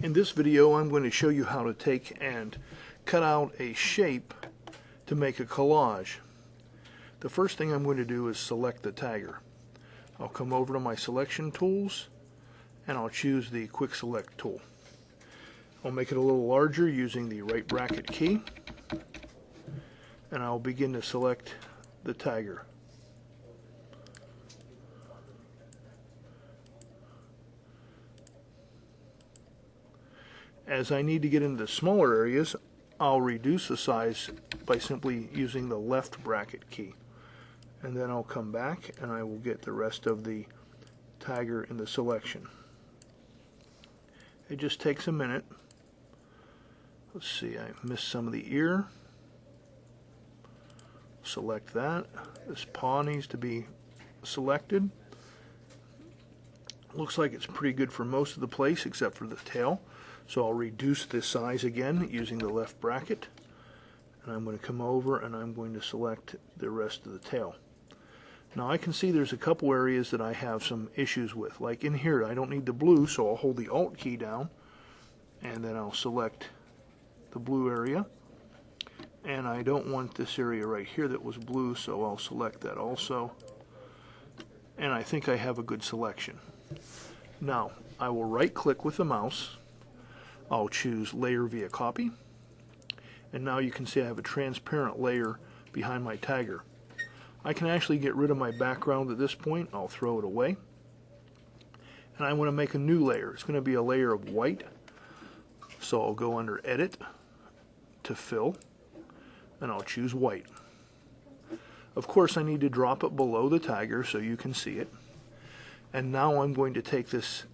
In this video, I'm going to show you how to take and cut out a shape to make a collage. The first thing I'm going to do is select the tagger. I'll come over to my selection tools and I'll choose the quick select tool. I'll make it a little larger using the right bracket key, and I'll begin to select the tagger. As I need to get into the smaller areas, I'll reduce the size by simply using the left bracket key. And then I'll come back and I will get the rest of the tagger in the selection. It just takes a minute. Let's see, I missed some of the ear. Select that. This paw needs to be selected. Looks like it's pretty good for most of the place except for the tail. So I'll reduce the size again using the left bracket, and I'm going to come over and I'm going to select the rest of the tail. Now I can see there's a couple areas that I have some issues with. Like in here, I don't need the blue, so I'll hold the Alt key down and then I'll select the blue area. And I don't want this area right here that was blue, so I'll select that also. And I think I have a good selection. Now I will right click with the mouse. I'll choose Layer via Copy, and now you can see I have a transparent layer behind my tagger. I can actually get rid of my background at this point. I'll throw it away, and I want to make a new layer. It's going to be a layer of white, so I'll go under Edit to Fill, and I'll choose white. Of course, I need to drop it below the tagger so you can see it, and now I'm going to take this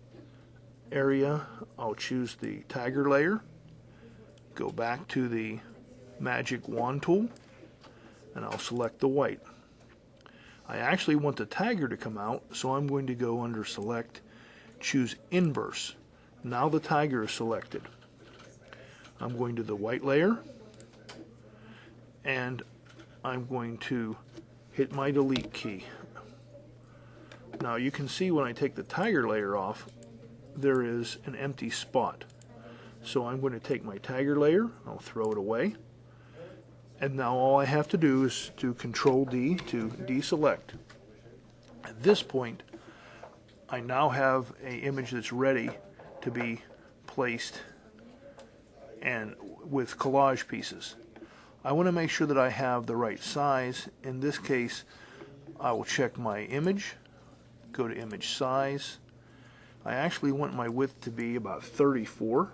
area, I'll choose the tagger layer, go back to the magic wand tool, and I'll select the white. I actually want the tagger to come out, so I'm going to go under Select, choose Inverse. Now the tagger is selected. I'm going to the white layer, and I'm going to hit my delete key. Now you can see when I take the tagger layer off, there is an empty spot. So I'm going to take my tagger layer, I'll throw it away, and now all I have to do is to Control D to deselect. At this point, I now have an image that's ready to be placed and with collage pieces. I want to make sure that I have the right size. In this case, I will check my image, go to image size. I actually want my width to be about 34,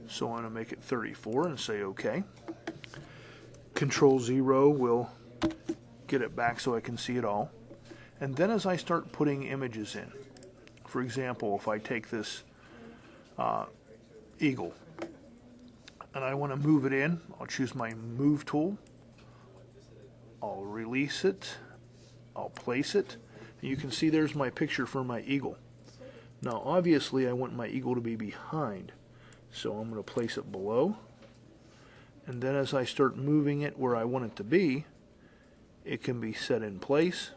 so I'm going to make it 34 and say OK. Control 0 will get it back so I can see it all. And then as I start putting images in, for example, if I take this eagle and I want to move it in, I'll choose my Move tool, I'll release it, I'll place it. You can see there's my picture for my eagle. Now obviously I want my eagle to be behind, so I'm going to place it below, and then as I start moving it where I want it to be, it can be set in place.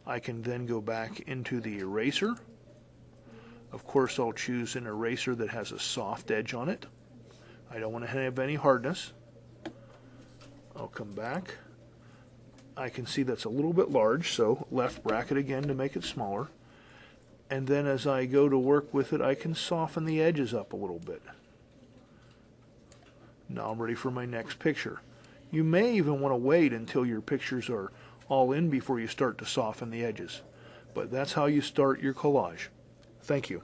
I can then go back into the eraser. Of course I'll choose an eraser that has a soft edge on it. I don't want to have any hardness. I'll come back. I can see that's a little bit large, so left bracket again to make it smaller. And then as I go to work with it, I can soften the edges up a little bit. Now I'm ready for my next picture. You may even want to wait until your pictures are all in before you start to soften the edges. But that's how you start your collage. Thank you.